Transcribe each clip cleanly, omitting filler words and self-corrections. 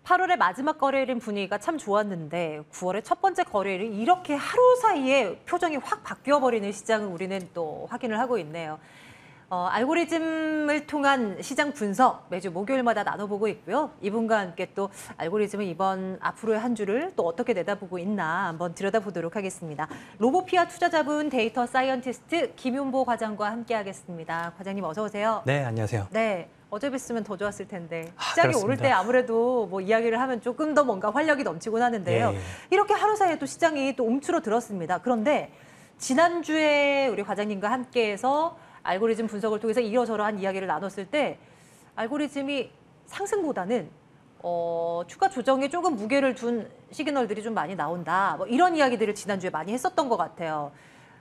8월의 마지막 거래일인 분위기가 참 좋았는데 9월의 첫 번째 거래일은 이렇게 하루 사이에 표정이 확 바뀌어버리는 시장을 우리는 또 확인을 하고 있네요. 알고리즘을 통한 시장 분석 매주 목요일마다 나눠보고 있고요. 이분과 함께 또 알고리즘은 이번 앞으로의 한 주를 또 어떻게 내다보고 있나 한번 들여다보도록 하겠습니다. 로보피아 투자자분 데이터 사이언티스트 김윤보 과장과 함께하겠습니다. 과장님 어서 오세요. 네, 안녕하세요. 네. 어제 뵀으면 더 좋았을 텐데 시장이 그렇습니다. 오를 때 아무래도 뭐 이야기를 하면 조금 더 뭔가 활력이 넘치곤 하는데요. 예. 이렇게 하루 사이에 또 시장이 또 움츠러들었습니다. 그런데 지난주에 우리 과장님과 함께해서 알고리즘 분석을 통해서 이러저러한 이야기를 나눴을 때 알고리즘이 상승보다는 추가 조정에 조금 무게를 둔 시그널들이 좀 많이 나온다. 뭐 이런 이야기들을 지난주에 많이 했었던 것 같아요.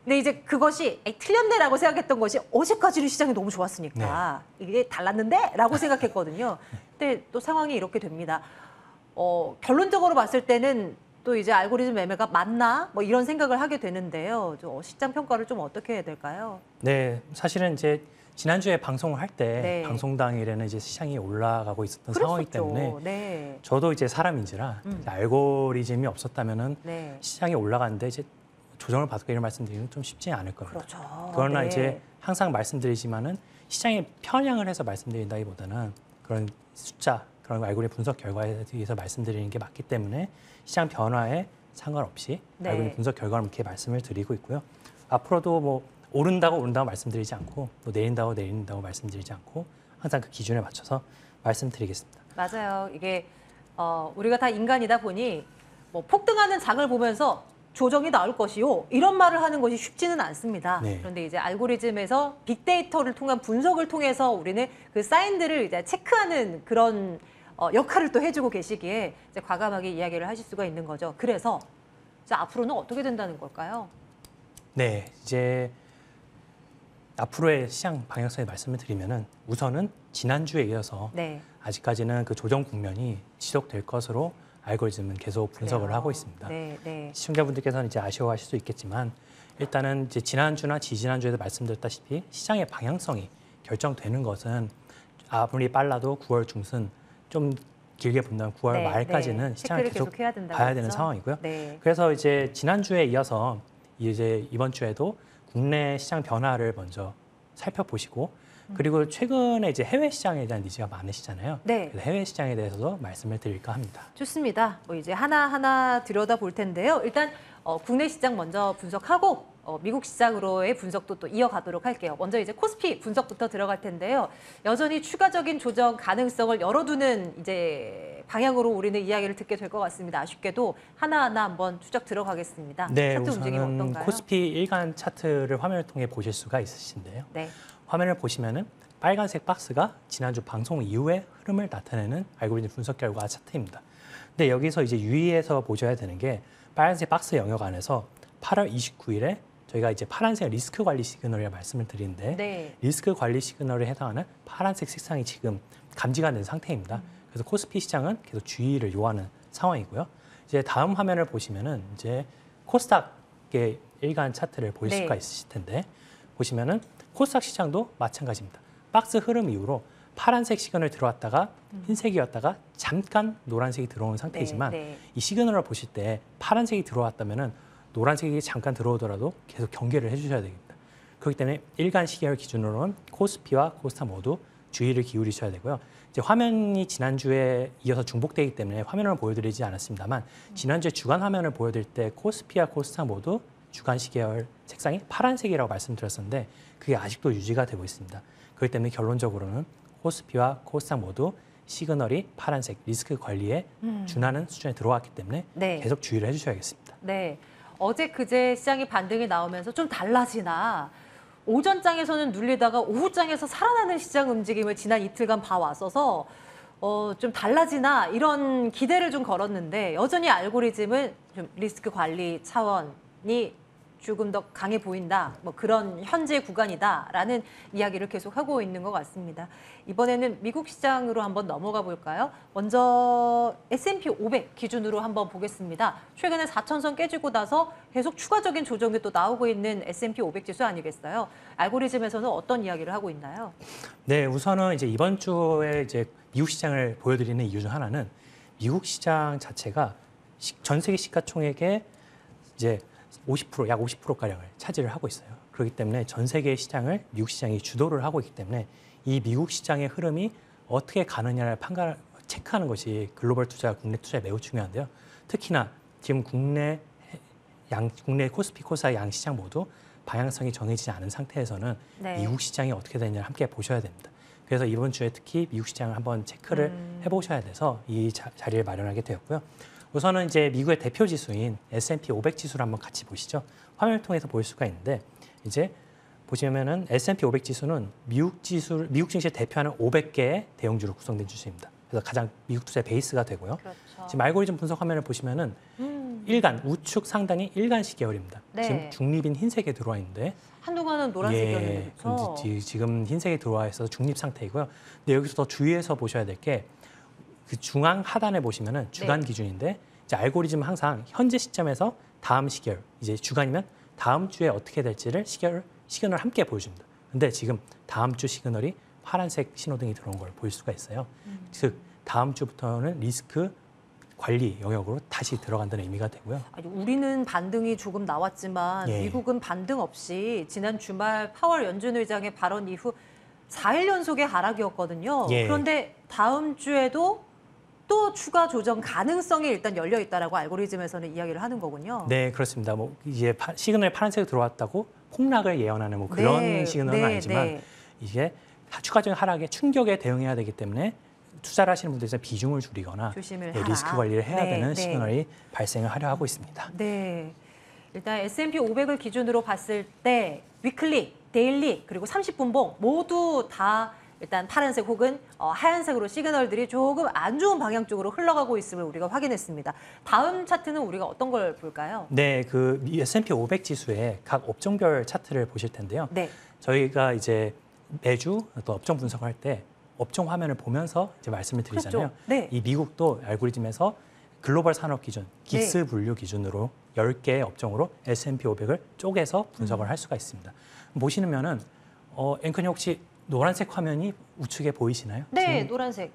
근데 이제 그것이 틀렸네라고 생각했던 것이 어제까지는 시장이 너무 좋았으니까 이게 달랐는데? 라고 생각했거든요. 근데 또 상황이 이렇게 됩니다. 결론적으로 봤을 때는 또 이제 알고리즘 매매가 맞나? 뭐 이런 생각을 하게 되는데요. 시장 평가를 좀 어떻게 해야 될까요? 네, 사실은 이제 지난주에 방송을 할 때 네. 방송 당일에는 이제 시장이 올라가고 있었던 상황이기 때문에 네. 저도 이제 사람인지라 알고리즘이 없었다면은 네. 시장이 올라가는데 이제 조정을 받고 이런 말씀드리면 좀 쉽지 않을 겁니다. 그렇죠. 그러나 네. 이제 항상 말씀드리지만은 시장에 편향을 해서 말씀드린다기보다는 그런 숫자, 그런 알고리즘 분석 결과에 대해서 말씀드리는 게 맞기 때문에 시장 변화에 상관없이 네. 알고리즘 분석 결과를 이렇게 말씀을 드리고 있고요. 앞으로도 뭐 오른다고 말씀드리지 않고 또 내린다고 말씀드리지 않고 항상 그 기준에 맞춰서 말씀드리겠습니다. 맞아요. 이게 우리가 다 인간이다 보니 뭐 폭등하는 장을 보면서 조정이 나올 것이요. 이런 말을 하는 것이 쉽지는 않습니다. 네. 그런데 이제 알고리즘에서 빅데이터를 통한 분석을 통해서 우리는 그 사인들을 이제 체크하는 그런 역할을 또 해주고 계시기에 이제 과감하게 이야기를 하실 수가 있는 거죠. 그래서 이제 앞으로는 어떻게 된다는 걸까요? 네, 이제 앞으로의 시장 방향성에 말씀을 드리면은 우선은 지난주에 이어서 네. 아직까지는 그 조정 국면이 지속될 것으로 알고리즘은 계속 분석을 그래요. 하고 있습니다. 네, 네. 시청자분들께서는 이제 아쉬워하실 수 있겠지만 일단은 이제 지난주나 지지난주에도 말씀드렸다시피 시장의 방향성이 결정되는 것은 아무리 빨라도 9월 중순 좀 길게 본다면 9월 네, 말까지는 네. 시장을 체크를 계속 해야 된다고 봐야 되는 했죠? 상황이고요. 네. 그래서 이제 지난주에 이어서 이제 이번 주에도 국내 시장 변화를 먼저 살펴보시고 그리고 최근에 이제 해외 시장에 대한 니즈가 많으시잖아요. 네. 그래서 해외 시장에 대해서도 말씀을 드릴까 합니다. 좋습니다. 뭐 이제 하나하나 들여다볼 텐데요. 일단 국내 시장 먼저 분석하고 미국 시장으로의 분석도 또 이어가도록 할게요. 먼저 이제 코스피 분석부터 들어갈 텐데요. 여전히 추가적인 조정 가능성을 열어두는 이제 방향으로 우리는 이야기를 듣게 될 것 같습니다. 아쉽게도 하나하나 한번 추적 들어가겠습니다. 네, 차트 움직임 우선은 어떤가요? 코스피 일간 차트를 화면을 통해 보실 수가 있으신데요. 네. 화면을 보시면은 빨간색 박스가 지난주 방송 이후의 흐름을 나타내는 알고리즘 분석 결과 차트입니다. 근데 여기서 이제 유의해서 보셔야 되는 게 빨간색 박스 영역 안에서 8월 29일에 저희가 이제 파란색 리스크 관리 시그널이라 말씀을 드리는데 네. 리스크 관리 시그널에 해당하는 파란색 색상이 지금 감지가 된 상태입니다. 그래서 코스피 시장은 계속 주의를 요하는 상황이고요. 이제 다음 화면을 보시면은 이제 코스닥의 일간 차트를 보실 네. 수가 있으실 텐데 보시면은 코스닥 시장도 마찬가지입니다. 박스 흐름 이후로 파란색 시그널 들어왔다가 흰색이었다가 잠깐 노란색이 들어오는 상태이지만 네. 이 시그널을 보실 때 파란색이 들어왔다면은 노란색이 잠깐 들어오더라도 계속 경계를 해주셔야 됩니다. 그렇기 때문에 일간 시계열 기준으로는 코스피와 코스닥 모두 주의를 기울이셔야 되고요. 이제 화면이 지난주에 이어서 중복되기 때문에 화면을 보여드리지 않았습니다만 지난주에 주간 화면을 보여드릴 때 코스피와 코스닥 모두 주간 시계열 색상이 파란색이라고 말씀드렸었는데 그게 아직도 유지가 되고 있습니다. 그렇기 때문에 결론적으로는 코스피와 코스닥 모두 시그널이 파란색 리스크 관리에 준하는 수준에 들어왔기 때문에 네. 계속 주의를 해주셔야겠습니다. 네. 어제 그제 시장이 반등이 나오면서 좀 달라지나 오전장에서는 눌리다가 오후장에서 살아나는 시장 움직임을 지난 이틀간 봐왔어서 좀 달라지나 이런 기대를 좀 걸었는데 여전히 알고리즘은 좀 리스크 관리 차원이 조금 더 강해 보인다. 뭐 그런 현재 구간이다라는 이야기를 계속 하고 있는 것 같습니다. 이번에는 미국 시장으로 한번 넘어가 볼까요? 먼저 S&P 500 기준으로 한번 보겠습니다. 최근에 4,000선 깨지고 나서 계속 추가적인 조정이 또 나오고 있는 S&P 500 지수 아니겠어요? 알고리즘에서는 어떤 이야기를 하고 있나요? 네, 우선은 이제 이번 주에 이제 미국 시장을 보여드리는 이유 중 하나는 미국 시장 자체가 전 세계 시가총액의 이제 50%, 약 50%가량을 차지를 하고 있어요. 그렇기 때문에 전 세계 시장을 미국 시장이 주도를 하고 있기 때문에 이 미국 시장의 흐름이 어떻게 가느냐를 체크하는 것이 글로벌 투자, 국내 투자에 매우 중요한데요. 특히나 지금 국내 코스피, 코스닥 양 시장 모두 방향성이 정해지지 않은 상태에서는 네. 미국 시장이 어떻게 되느냐를 함께 보셔야 됩니다. 그래서 이번 주에 특히 미국 시장을 한번 체크를 해보셔야 돼서 이 자리를 마련하게 되었고요. 우선은 이제 미국의 대표 지수인 S&P 500 지수를 한번 같이 보시죠. 화면을 통해서 볼 수가 있는데 이제 보시면은 S&P 500 지수는 미국 증시를 대표하는 500개의 대형주로 구성된 지수입니다. 그래서 가장 미국 투자의 베이스가 되고요. 그렇죠. 지금 알고리즘 분석 화면을 보시면은 일간 우측 상단이 일간시 계열입니다. 네. 지금 중립인 흰색에 들어와 있는데 한동안은 노란색이었는데 그렇죠. 근데 지금 흰색에 들어와 있어서 중립 상태이고요. 근데 여기서 더 주의해서 보셔야 될 게 그 중앙 하단에 보시면은 주간 네. 기준인데 이제 알고리즘은 항상 현재 시점에서 다음 시계열, 이제 주간이면 다음 주에 어떻게 될지를 시그널을 함께 보여줍니다. 근데 지금 다음 주 시그널이 파란색 신호등이 들어온 걸 볼 수가 있어요. 즉 다음 주부터는 리스크 관리 영역으로 다시 들어간다는 의미가 되고요. 아니, 우리는 반등이 조금 나왔지만 예. 미국은 반등 없이 지난 주말 파월 연준 의장의 발언 이후 4일 연속의 하락이었거든요. 예. 그런데 다음 주에도 또 추가 조정 가능성이 일단 열려 있다라고 알고리즘에서는 이야기를 하는 거군요. 네, 그렇습니다. 뭐 이제 시그널 파란색으로 들어왔다고 폭락을 예언하는 뭐 그런 네, 시그널은 네, 아니지만 네. 이게 추가적인 하락에 충격에 대응해야 되기 때문에 투자를 하시는 분들에서 비중을 줄이거나 조심을 네, 하라. 리스크 관리를 해야 네, 되는 네. 시그널이 발생을 하려 하고 있습니다. 네. 일단 S&P 500을 기준으로 봤을 때 위클리, 데일리 그리고 30분봉 모두 다 일단 파란색 혹은 하얀색으로 시그널들이 조금 안 좋은 방향 쪽으로 흘러가고 있음을 우리가 확인했습니다. 다음 차트는 우리가 어떤 걸 볼까요? 네, 그 S&P 500 지수의 각 업종별 차트를 보실 텐데요. 네. 저희가 이제 매주 또 업종 분석을 할 때 업종 화면을 보면서 이제 말씀을 드리잖아요. 그렇죠. 네. 이 미국도 알고리즘에서 글로벌 산업 기준, 긱스 분류 기준으로 10개의 업종으로 S&P 500을 쪼개서 분석을 할 수가 있습니다. 보시면은 앵커님 혹시 노란색 화면이 우측에 보이시나요? 네, 지금? 노란색.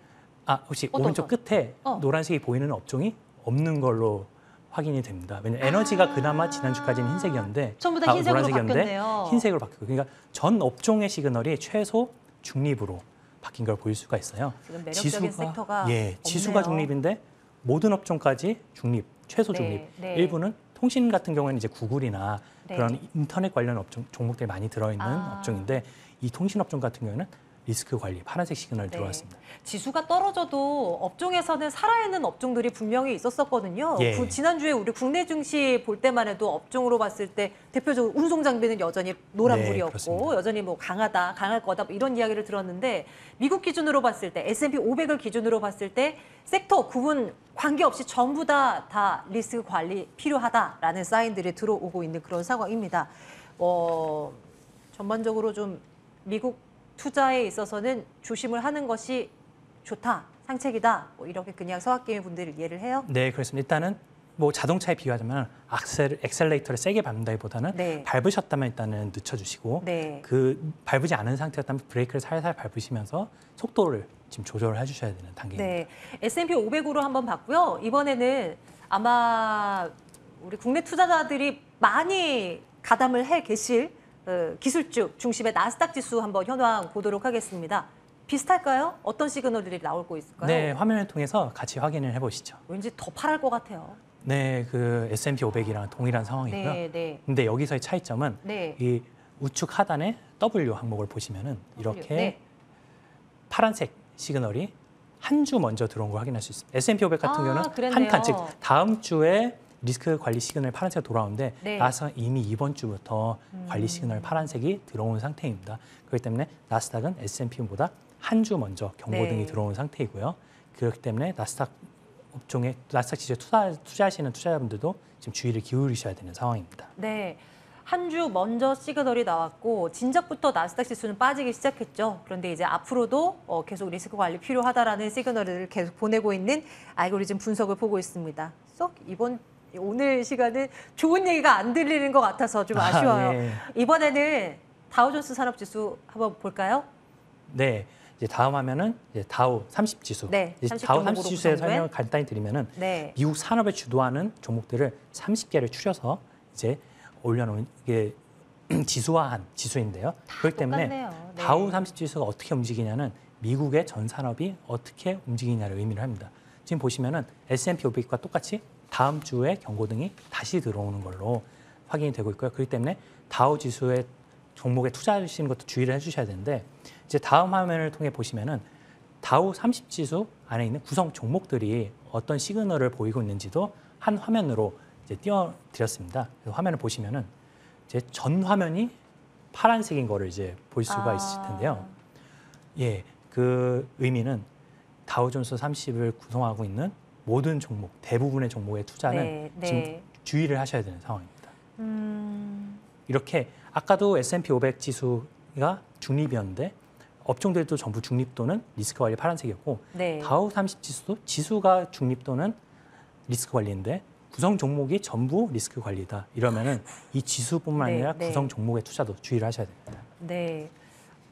혹시 어떤 오른쪽 거? 끝에 노란색이 보이는 업종이 없는 걸로 확인이 됩니다. 왜냐하면 에너지가 그나마 지난주까지는 흰색이었는데 전부 다 흰색으로 바뀌었네요. 흰색으로 바뀌고 그러니까 전 업종의 시그널이 최소 중립으로 바뀐 걸 보일 수가 있어요. 지금 매력적인 섹터가 지수가 없네요. 중립인데 모든 업종까지 중립, 최소 중립. 네. 일부는 통신 같은 경우에는 이제 구글이나 네. 그런 인터넷 관련 업종 종목들이 많이 들어있는 업종인데 이 통신 업종 같은 경우에는 리스크 관리 파란색 시그널이 네. 들어왔습니다. 지수가 떨어져도 업종에서는 살아있는 업종들이 분명히 있었었거든요. 예. 지난주에 우리 국내 증시 볼 때만 해도 업종으로 봤을 때 대표적으로 운송 장비는 여전히 노란불이었고 그렇습니다. 여전히 뭐 강하다, 강할 거다 뭐 이런 이야기를 들었는데 미국 기준으로 봤을 때 S&P 500을 기준으로 봤을 때 섹터 구분 관계없이 전부 다 리스크 관리 필요하다라는 사인들이 들어오고 있는 그런 상황입니다. 전반적으로 좀 미국 투자에 있어서는 조심을 하는 것이 좋다, 상책이다, 뭐 이렇게 그냥 서학개미 분들이 이해를 해요. 네, 그렇습니다. 일단은 뭐 자동차에 비유하자면 엑셀레이터를 세게 밟는다기보다는 네. 밟으셨다면 일단은 늦춰주시고 네. 그 밟지 않은 상태였다면 브레이크를 살살 밟으시면서 속도를 지금 조절을 해주셔야 되는 단계입니다. 네, S&P 500으로 한번 봤고요. 이번에는 아마 우리 국내 투자자들이 많이 가담을 해 계실 기술주 중심의 나스닥 지수 한번 현황 보도록 하겠습니다. 비슷할까요? 어떤 시그널들이 나올 거 있을까요? 네, 화면을 통해서 같이 확인을 해보시죠. 왠지 더 파랄 것 같아요. 네, 그 S&P 500이랑 동일한 상황이고요. 네, 네. 근데 여기서의 차이점은 네. 이 우측 하단에 W 항목을 보시면은 이렇게 네. 파란색 시그널이 한 주 먼저 들어온 걸 확인할 수 있습니다. S&P 500 같은 경우는 그랬네요. 한 칸, 즉 다음 주에 리스크 관리 시그널 파란색으로 돌아오는데 네. 나스닥은 이미 이번 주부터 관리 시그널 파란색이 들어온 상태입니다. 그렇기 때문에 나스닥은 S&P보다 한 주 먼저 경고등이 네. 들어온 상태이고요. 그렇기 때문에 나스닥 업종에 나스닥 지수에 투자하시는 투자자분들도 지금 주의를 기울이셔야 되는 상황입니다. 네. 한 주 먼저 시그널이 나왔고 진작부터 나스닥 지수는 빠지기 시작했죠. 그런데 이제 앞으로도 계속 리스크 관리 필요하다라는 시그널을 계속 보내고 있는 알고리즘 분석을 보고 있습니다. 오늘 시간은 좋은 얘기가 안 들리는 것 같아서 좀 아쉬워요. 예. 이번에는 다우존스 산업지수 한번 볼까요? 네, 이제 다음 화면은 이제 다우 30 지수. 네, 이제 30 다우 종목으로 30 지수의 구성된. 설명을 간단히 드리면은 네. 미국 산업을 주도하는 종목들을 30개를 추려서 이제 올려놓은 이게 지수화한 지수인데요. 그렇기 때문에 똑같네요. 네. 다우 30 지수가 어떻게 움직이냐는 미국의 전 산업이 어떻게 움직이냐를 의미를 합니다. 지금 보시면은 S&P 500과 똑같이 다음 주에 경고등이 다시 들어오는 걸로 확인이 되고 있고요. 그렇기 때문에 다우 지수의 종목에 투자하시는 것도 주의를 해주셔야 되는데 이제 다음 화면을 통해 보시면은 다우 30 지수 안에 있는 구성 종목들이 어떤 시그널을 보이고 있는지도 한 화면으로 이제 띄워드렸습니다. 그래서 화면을 보시면은 이제 전 화면이 파란색인 거를 이제 볼 수가 있으실 텐데요. 예, 그 의미는 다우존스 30을 구성하고 있는 모든 종목, 대부분의 종목의 투자는 네, 네. 지금 주의를 하셔야 되는 상황입니다. 음, 이렇게 아까도 S&P 500 지수가 중립이었는데 업종들도 전부 중립 또는 리스크 관리 파란색이었고 네. 다우 30 지수도 지수가 중립 또는 리스크 관리인데 구성 종목이 전부 리스크 관리다. 이러면은 이 지수뿐만 네, 아니라 네. 구성 종목의 투자도 주의를 하셔야 됩니다. 네.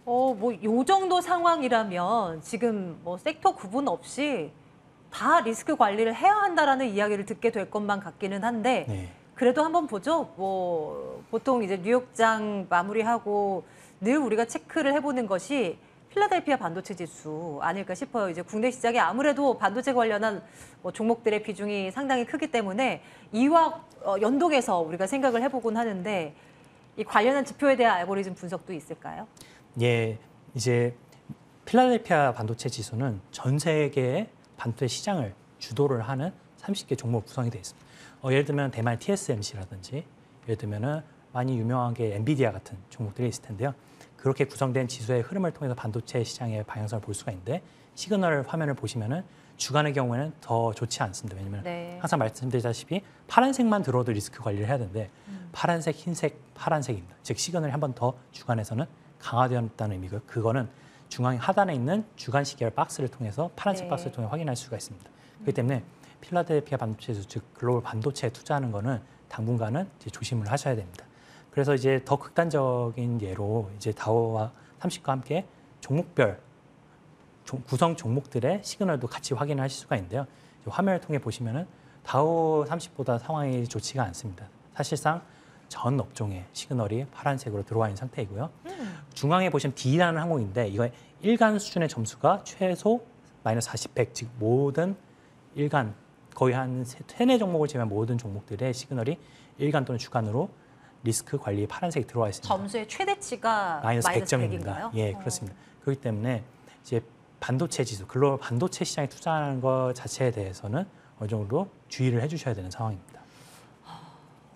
뭐, 요 정도 상황이라면 지금 뭐 섹터 구분 없이 다 리스크 관리를 해야 한다라는 이야기를 듣게 될 것만 같기는 한데 네. 그래도 한번 보죠. 뭐 보통 이제 뉴욕장 마무리하고 늘 우리가 체크를 해보는 것이 필라델피아 반도체 지수 아닐까 싶어요. 이제 국내 시장이 아무래도 반도체 관련한 뭐 종목들의 비중이 상당히 크기 때문에 이와 연동해서 우리가 생각을 해보곤 하는데 이 관련한 지표에 대한 알고리즘 분석도 있을까요? 예, 이제 필라델피아 반도체 지수는 전 세계의 반도체 시장을 주도를 하는 30개 종목 구성이 되어 있습니다. 예를 들면 대만 TSMC라든지 예를 들면은 많이 유명한 게 엔비디아 같은 종목들이 있을 텐데요. 그렇게 구성된 지수의 흐름을 통해서 반도체 시장의 방향성을 볼 수가 있는데 시그널 화면을 보시면은 주간의 경우에는 더 좋지 않습니다. 왜냐하면 네. 항상 말씀드리다시피 파란색만 들어도 리스크 관리를 해야 되는데 파란색, 흰색, 파란색입니다. 즉 시그널이 한 번 더 주간에서는 강화되었다는 의미고요. 그거는 중앙 하단에 있는 주간 시계열 박스를 통해서 파란색 네. 박스를 통해 확인할 수가 있습니다. 그렇기 때문에 필라델피아 반도체 지수, 즉 글로벌 반도체에 투자하는 거는 당분간은 이제 조심을 하셔야 됩니다. 그래서 이제 더 극단적인 예로 이제 다우와 30과 함께 종목별 구성 종목들의 시그널도 같이 확인을 하실 수가 있는데요. 화면을 통해 보시면은 다우 30보다 상황이 좋지가 않습니다. 사실상 전 업종의 시그널이 파란색으로 들어와 있는 상태이고요. 중앙에 보시면 D라는 항목인데 이거 일간 수준의 점수가 최소 마이너스 40, 100, 즉 모든 일간 거의 한 세네 종목을 제외한 모든 종목들의 시그널이 일간 또는 주간으로 리스크 관리에 파란색이 들어와 있습니다. 점수의 최대치가 마이너스 마이너스 100점입니다. 100인가요? 예, 그렇습니다. 그렇기 때문에 이제 반도체 지수, 글로벌 반도체 시장에 투자하는 것 자체에 대해서는 어느 정도 주의를 해주셔야 되는 상황입니다.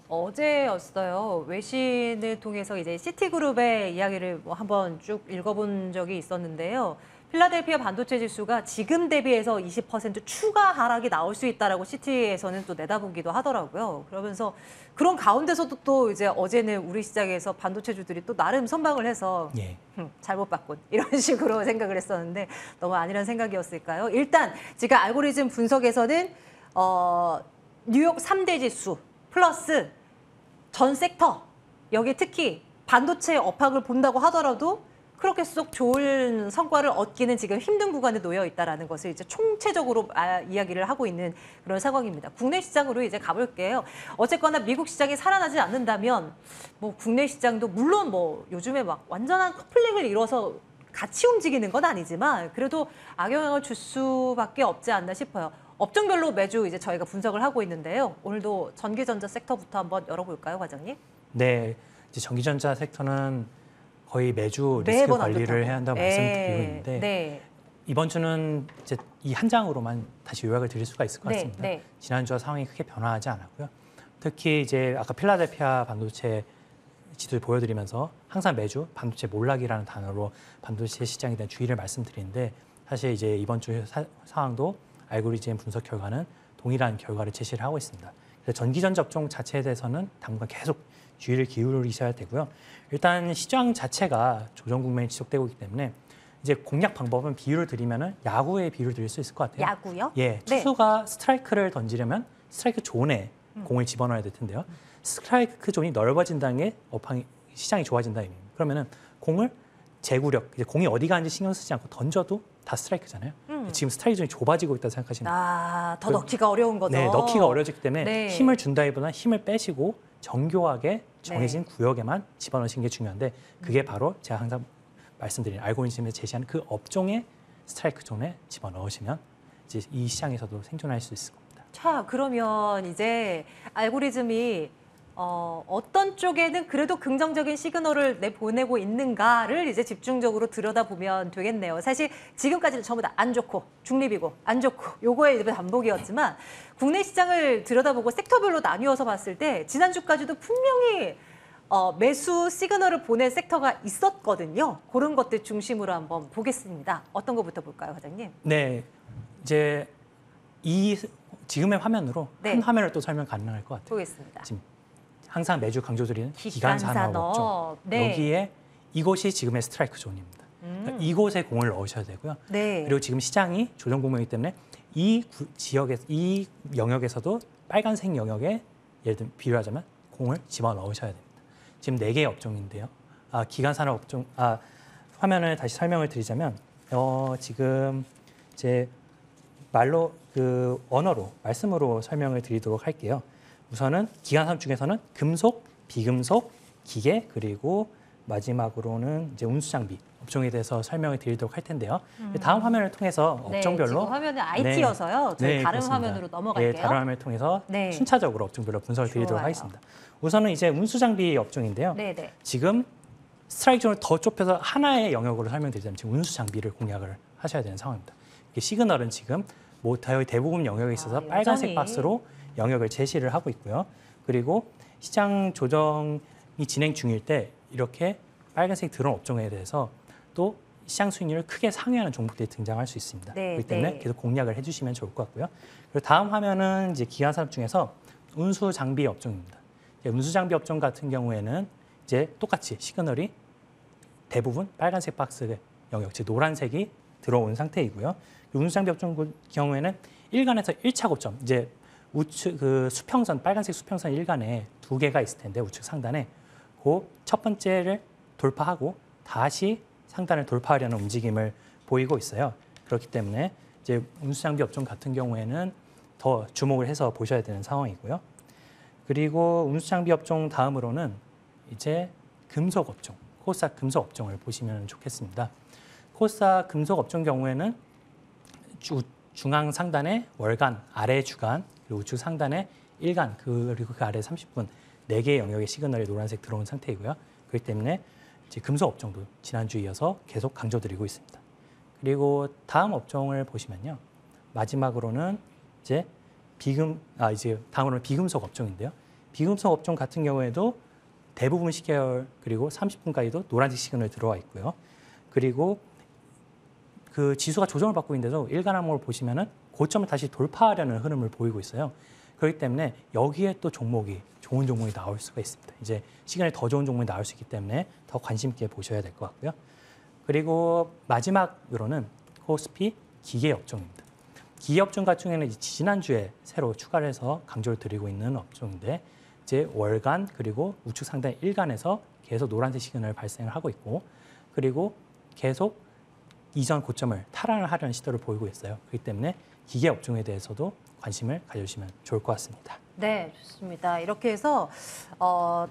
어제였어요. 외신을 통해서 이제 시티그룹의 이야기를 뭐 한번 쭉 읽어본 적이 있었는데요. 필라델피아 반도체 지수가 지금 대비해서 20% 추가 하락이 나올 수 있다라고 시티에서는 또 내다보기도 하더라고요. 그러면서 그런 가운데서도 또 이제 어제는 우리 시장에서 반도체주들이 또 나름 선방을 해서 예. 잘못 봤군 이런 식으로 생각을 했었는데 너무 아니란 생각이었을까요? 일단 지금 알고리즘 분석에서는 뉴욕 3대 지수 플러스 전 섹터 여기 특히 반도체 업황을 본다고 하더라도 그렇게 쏙 좋은 성과를 얻기는 지금 힘든 구간에 놓여 있다라는 것을 이제 총체적으로 이야기를 하고 있는 그런 상황입니다. 국내 시장으로 이제 가볼게요. 어쨌거나 미국 시장이 살아나지 않는다면 뭐 국내 시장도 물론 뭐 요즘에 막 완전한 커플링을 이뤄서 같이 움직이는 건 아니지만 그래도 악영향을 줄 수밖에 없지 않나 싶어요. 업종별로 매주 이제 저희가 분석을 하고 있는데요. 오늘도 전기전자 섹터부터 한번 열어볼까요, 과장님? 네, 이제 전기전자 섹터는 거의 매주 리스크 매번 안 관리를 좋다고. 해야 한다고 말씀드리고 있는데 네. 이번 주는 이제 이 한 장으로만 다시 요약을 드릴 수가 있을 것 네, 같습니다. 네. 지난주와 상황이 크게 변화하지 않았고요. 특히 이제 아까 필라델피아 반도체 지수를 보여드리면서 항상 매주 반도체 몰락이라는 단어로 반도체 시장에 대한 주의를 말씀드리는데 사실 이제 이번 주 상황도 알고리즘 분석 결과는 동일한 결과를 제시를 하고 있습니다. 그래서 전기전자 업종 자체에 대해서는 당분간 계속 주의를 기울이셔야 되고요. 일단 시장 자체가 조정 국면이 지속되고 있기 때문에 이제 공략 방법은 비유를 드리면은 야구의 비유를 드릴 수 있을 것 같아요. 야구요? 예, 투수가 스트라이크를 던지려면 스트라이크 존에 공을 집어넣어야 될 텐데요. 스트라이크 존이 넓어진다는 게 시장이 좋아진다는 의미입니다. 그러면은 공을 제구력, 이제 공이 어디 가는지 신경 쓰지 않고 던져도 다 스트라이크잖아요. 지금 스트라이크 존이 좁아지고 있다 생각하시면 돼요. 더 넣기가 어려운 거죠. 네, 넣기가 어려워지기 때문에 네. 힘을 준다기보다 힘을 빼시고 정교하게 정해진 구역에만 집어넣으시는 게 중요한데 그게 바로 제가 항상 말씀드린 알고리즘에 제시하는 그 업종의 스트라이크 존에 집어넣으시면 이제 이 시장에서도 생존할 수 있을 겁니다. 자, 그러면 이제 알고리즘이 어떤 쪽에는 그래도 긍정적인 시그널을 내보내고 있는가를 이제 집중적으로 들여다보면 되겠네요. 사실 지금까지는 전부 다 안 좋고 중립이고 안 좋고 요거의 이제 반복이었지만 국내 시장을 들여다보고 섹터별로 나뉘어서 봤을 때 지난주까지도 분명히 매수 시그널을 보낸 섹터가 있었거든요. 그런 것들 중심으로 한번 보겠습니다. 어떤 것부터 볼까요, 과장님? 네, 이제 이 지금의 화면으로 네. 한 화면을 또 설명 가능할 것 같아요. 보겠습니다. 지금 항상 매주 강조드리는 기간산업. 기간산업 업종. 네. 여기에 이곳이 지금의 스트라이크 존입니다. 그러니까 이곳에 공을 넣으셔야 되고요. 네. 그리고 지금 시장이 조정 국면이기 때문에 이 지역에서 이 영역에서도 빨간색 영역에 예를 들면 비유하자면 공을 집어 넣으셔야 됩니다. 지금 4개의 업종인데요. 기간산업 업종 화면을 다시 설명을 드리자면 지금 제 말로 그 언어로 말씀으로 설명을 드리도록 할게요. 우선은 기간산업 중에서는 금속, 비금속, 기계 그리고 마지막으로는 이제 운수장비 업종에 대해서 설명을 드리도록 할 텐데요. 다음 화면을 통해서 업종별로 지금 화면은 IT여서요. 저희 다른 그렇습니다. 화면으로 넘어갈게요. 네, 다른 화면을 통해서 네. 순차적으로 업종별로 분석을 드리도록 좋아요. 하겠습니다. 우선은 이제 운수장비 업종인데요. 네, 네. 지금 스트라이크 존을 더 좁혀서 하나의 영역으로 설명드리자면 지금 운수장비를 공략을 하셔야 되는 상황입니다. 이게 시그널은 지금 대부분 영역에 있어서 여전히. 빨간색 박스로 영역을 제시를 하고 있고요. 그리고 시장 조정이 진행 중일 때 이렇게 빨간색 들어온 업종에 대해서 또 시장 수익률을 크게 상회하는 종목들이 등장할 수 있습니다. 네, 그렇기 때문에 네. 계속 공략을 해주시면 좋을 것 같고요. 그리고 다음 화면은 이제 기간산업 중에서 운수 장비 업종입니다. 운수 장비 업종 같은 경우에는 이제 똑같이 시그널이 대부분 빨간색 박스 영역, 즉 노란색이 들어온 상태이고요. 운수 장비 업종 경우에는 일간에서 1차 고점, 이제 우측 그 수평선 빨간색 수평선 일간에 2개가 있을 텐데 우측 상단에 그 첫 번째를 돌파하고 다시 상단을 돌파하려는 움직임을 보이고 있어요. 그렇기 때문에 이제 운수장비 업종 같은 경우에는 더 주목을 해서 보셔야 되는 상황이고요. 그리고 운수장비 업종 다음으로는 이제 금속 업종, 코스닥 금속 업종을 보시면 좋겠습니다. 코스닥 금속 업종 경우에는 중앙 상단에 월간, 아래 주간, 그리고 우측 상단에 일간, 그리고 그 아래 30분 4개의 영역의 시그널이 노란색 들어온 상태이고요. 그렇기 때문에 이제 금속 업종도 지난주에 이어서 계속 강조드리고 있습니다. 그리고 다음 업종을 보시면요. 마지막으로는 이제 다음으로는 비금속 업종인데요. 비금속 업종 같은 경우에도 대부분 시계열 그리고 30분까지도 노란색 시그널이 들어와 있고요. 그리고 그 지수가 조정을 받고 있는데도 일간 항목을 보시면은 고점을 다시 돌파하려는 흐름을 보이고 있어요. 그렇기 때문에 여기에 또 좋은 종목이 나올 수가 있습니다. 이제 시간이 더 좋은 종목이 나올 수 있기 때문에 더 관심 있게 보셔야 될 것 같고요. 그리고 마지막으로는 코스피 기계 업종입니다. 기계 업종 같은 경우에는 지난주에 새로 추가를 해서 강조를 드리고 있는 업종인데 이제 월간 그리고 우측 상단 일간에서 계속 노란색 시그널 발생을 하고 있고 그리고 계속 이전 고점을 탈환을 하려는 시도를 보이고 있어요. 그렇기 때문에 기계 업종에 대해서도 관심을 가져주시면 좋을 것 같습니다. 네, 좋습니다. 이렇게 해서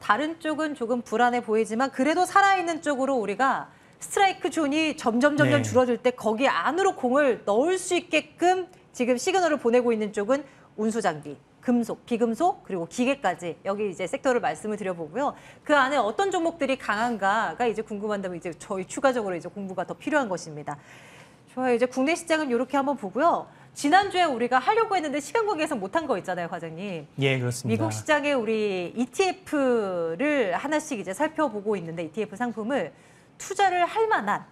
다른 쪽은 조금 불안해 보이지만 그래도 살아있는 쪽으로 우리가 스트라이크 존이 점점 네. 줄어들 때 거기 안으로 공을 넣을 수 있게끔 지금 시그널을 보내고 있는 쪽은 운수장비, 금속, 비금속 그리고 기계까지 여기 이제 섹터를 말씀을 드려보고요. 그 안에 어떤 종목들이 강한가가 이제 궁금한다면 이제 저희 추가적으로 이제 공부가 더 필요한 것입니다. 좋아요. 이제 국내 시장은 이렇게 한번 보고요. 지난주에 우리가 하려고 했는데 시간 관계에서 못한 거 있잖아요, 과장님. 예, 그렇습니다. 미국 시장에 우리 ETF를 하나씩 이제 살펴보고 있는데 ETF 상품을 투자를 할 만한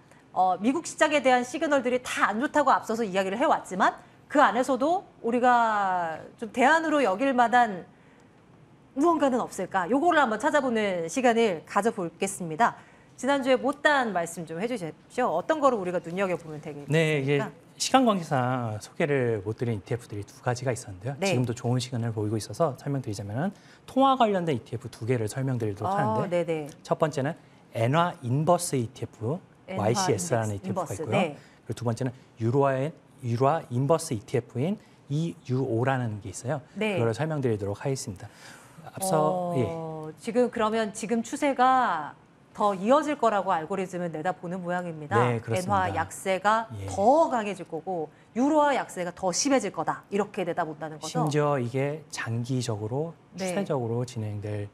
미국 시장에 대한 시그널들이 다 안 좋다고 앞서서 이야기를 해왔지만 그 안에서도 우리가 좀 대안으로 여길 만한 무언가는 없을까? 요거를 한번 찾아보는 시간을 가져보겠습니다. 지난주에 못다한 말씀 좀 해주십시오. 어떤 거를 우리가 눈여겨보면 되겠습니까? 네, 이게 시간 관계상 소개를 못 드린 ETF들이 2가지가 있었는데요. 네. 지금도 좋은 시간을 보이고 있어서 설명드리자면 통화 관련된 ETF 2개를 설명드리도록 하는데 네네. 첫 번째는 엔화 인버스 ETF 엔화 YCS라는 인덱스, ETF가 인버스. 있고요. 네. 그리고 두 번째는 유로화 인버스 ETF인 EUO라는 게 있어요. 네. 그걸 설명드리도록 하겠습니다. 앞서 지금 그러면 지금 추세가 더 이어질 거라고 알고리즘은 내다보는 모양입니다. 네, 그렇습니다. 엔화 약세가 예. 더 강해질 거고 유로화 약세가 더 심해질 거다. 이렇게 내다본다는 거죠. 심지어 이게 장기적으로 네. 추세적으로 진행될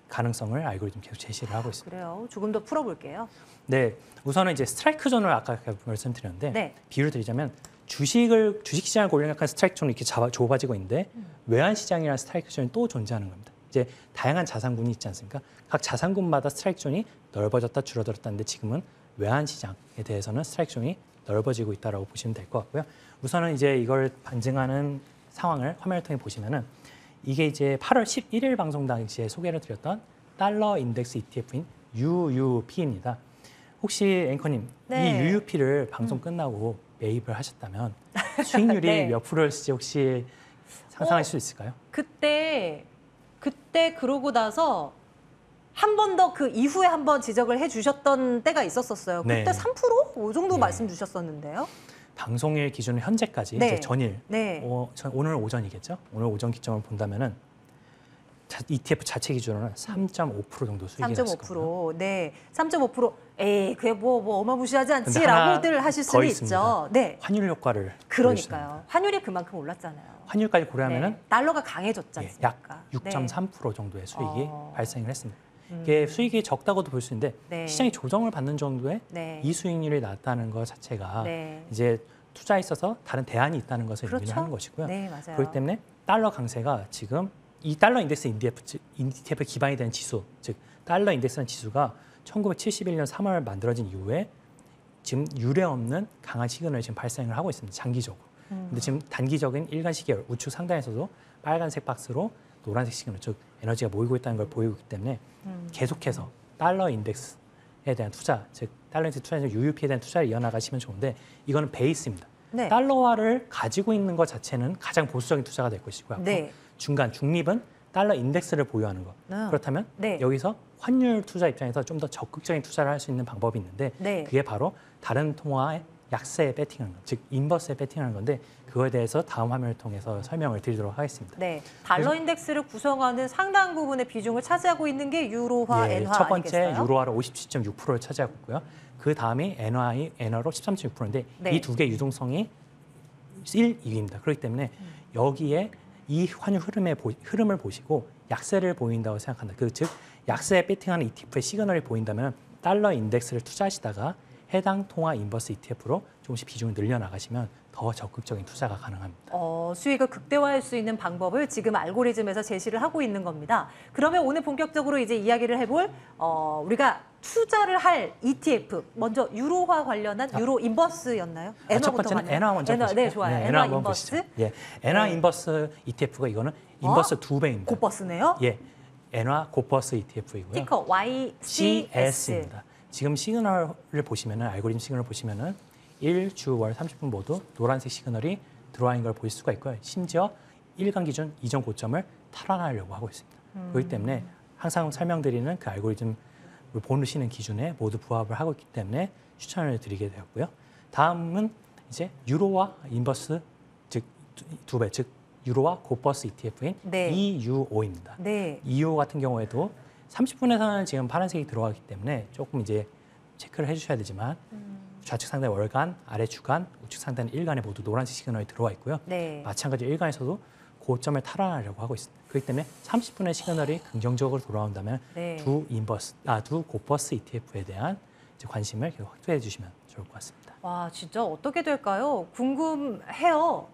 가능성을 알고리즘 계속 제시를 하고 있습니다. 그래요. 조금 더 풀어볼게요. 네, 우선은 이제 스트라이크 존을 아까 말씀드렸는데 네. 비유를 드리자면 주식 시장을 골략한 스트라이크 존이 이렇게 좁아지고 있는데 외환 시장이라는 스트라이크 존이 또 존재하는 겁니다. 이제 다양한 자산군이 있지 않습니까? 각 자산군마다 스트라이크 존이 넓어졌다 줄어들었다는데 지금은 외환 시장에 대해서는 스트라이크 존이 넓어지고 있다라고 보시면 될 것 같고요. 우선은 이제 이걸 반증하는 상황을 화면을 통해 보시면은 이게 이제 8월 11일 방송 당시에 소개를 드렸던 달러 인덱스 ETF인 UUP입니다. 혹시 앵커님 네. 이 UUP를 방송 끝나고 매입을 하셨다면 수익률이 네. 몇 프로였을지 혹시 상상할 수 있을까요? 그때 그러고 나서 한 번 더 그 이후에 한 번 지적을 해주셨던 때가 있었었어요. 그때 네. 3%? 이 정도 네. 말씀 주셨었는데요. 방송일 기준으로 현재까지 네. 이제 전일 네. 오늘 오전이겠죠? 오늘 오전 기점을 본다면은 ETF 자체 기준으로는 3.5% 정도 수익이 났을 거고요. 3.5%. 네. 3.5%. 에이, 그게 뭐 어마무시하지 근데 않지라고들 하실 더 수는 있습니다. 있죠. 네. 환율 효과를 그러니까요. 환율이 그만큼 올랐잖아요. 환율까지 고려하면은 네. 달러가 강해졌지 예, 않습니까? 약 6.3% 정도의 수익이 어. 발생을 했습니다. 이게 수익이 적다고도 볼 수 있는데 네. 시장이 조정을 받는 정도의 네. 이 수익률이 낮다는 것 자체가 네. 이제 투자에 있어서 다른 대안이 있다는 것을 그렇죠. 의미를 하는 것이고요. 네, 맞아요. 그렇기 때문에 달러 강세가 지금 이 달러 인덱스 ETF 기반이 된 지수, 즉 달러 인덱스라는 지수가 1971년 3월 만들어진 이후에 지금 유례 없는 강한 시그널이 지금 발생을 하고 있습니다. 장기적으로. 근데 지금 단기적인 일간 시계열 우측 상단에서도 빨간색 박스로 노란색 시그널, 즉 에너지가 모이고 있다는 걸 보이고 있기 때문에 계속해서 달러 인덱스에 대한 투자, 즉 달러 인덱스 투자는 UUP에 대한 투자를 이어나가시면 좋은데 이거는 베이스입니다. 네. 달러화를 가지고 있는 것 자체는 가장 보수적인 투자가 될 것이고요. 네. 중간 중립은 달러 인덱스를 보유하는 것. 그렇다면 네. 여기서 환율 투자 입장에서 좀 더 적극적인 투자를 할 수 있는 방법이 있는데 네. 그게 바로 다른 통화의 약세에 배팅하는 것, 즉 인버스에 배팅하는 건데 그거에 대해서 다음 화면을 통해서 설명을 드리도록 하겠습니다. 네, 달러 인덱스를 구성하는 상당 부분의 비중을 차지하고 있는 게 유로화, 엔화 첫 번째 아니겠어요? 유로화로 57.6%를 차지하고 있고요. 그 다음이 엔화로 13.6%인데 네. 이 두 개 유동성이 1, 2위입니다. 그렇기 때문에 여기에 이 환율 흐름을 보시고 약세를 보인다고 생각한다. 즉 약세에 배팅하는 ETF의 시그널이 보인다면 달러 인덱스를 투자하시다가 해당 통화 인버스 ETF로 조금씩 비중을 늘려나가시면 더 적극적인 투자가 가능합니다. 수익을 극대화할 수 있는 방법을 지금 알고리즘에서 제시를 하고 있는 겁니다. 그러면 오늘 본격적으로 이제 이야기를 해볼 우리가 투자를 할 ETF 먼저 유로화 관련한 유로 인버스였나요? 첫 번째는 엔화 먼저 엔화, 보시죠. 네, 좋아요. 네, 엔화 한번 인버스. 보시죠. 예, 엔화 네. 인버스 ETF가 이거는 인버스 두 배입니다. 고버스네요. 예, 엔화 고버스 ETF이고요. 티커 YCS. GS입니다. 지금 시그널을 보시면은 알고리즘 시그널을 보시면은 일, 주, 월, 30분 모두 노란색 시그널이 들어와 있는 걸 보실 수가 있고요. 심지어 일간 기준 이전 고점을 탈환하려고 하고 있습니다. 그렇기 때문에 항상 설명드리는 그 알고리즘을 보시는 기준에 모두 부합을 하고 있기 때문에 추천을 드리게 되었고요. 다음은 이제 유로와 인버스 즉 두 배, 즉 유로와 고버스 ETF인 네. EUO입니다. 네. EUO 같은 경우에도 30분에서는 지금 파란색이 들어가기 때문에 조금 이제 체크를 해주셔야 되지만 좌측 상단 월간, 아래 주간, 우측 상단 일간에 모두 노란색 시그널이 들어와 있고요. 네. 마찬가지로 일간에서도 고점을 탈환하려고 하고 있습니다. 그렇기 때문에 30분의 시그널이 긍정적으로 돌아온다면 네. 두 고버스 ETF에 대한 이제 관심을 계속 확대해 주시면 좋을 것 같습니다. 와, 진짜 어떻게 될까요? 궁금해요.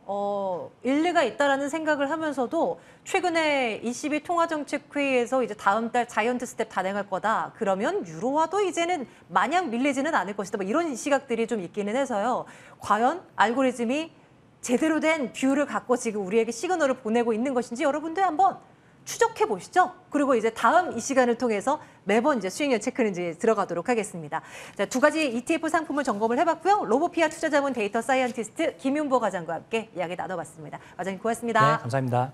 일리가 있다라는 생각을 하면서도 최근에 ECB 통화정책회의에서 이제 다음 달 자이언트 스텝 단행할 거다. 그러면 유로화도 이제는 마냥 밀리지는 않을 것이다. 뭐 이런 시각들이 좀 있기는 해서요. 과연 알고리즘이 제대로 된 뷰를 갖고 지금 우리에게 시그널을 보내고 있는 것인지 여러분들 한번 추적해 보시죠. 그리고 이제 다음 이 시간을 통해서 매번 이제 수익률 체크는 이제 들어가도록 하겠습니다. 자, 두 가지 ETF 상품을 점검을 해봤고요. 로보피아 투자자문 데이터 사이언티스트 김윤보 과장과 함께 이야기 나눠봤습니다. 과장님 고맙습니다. 네, 감사합니다.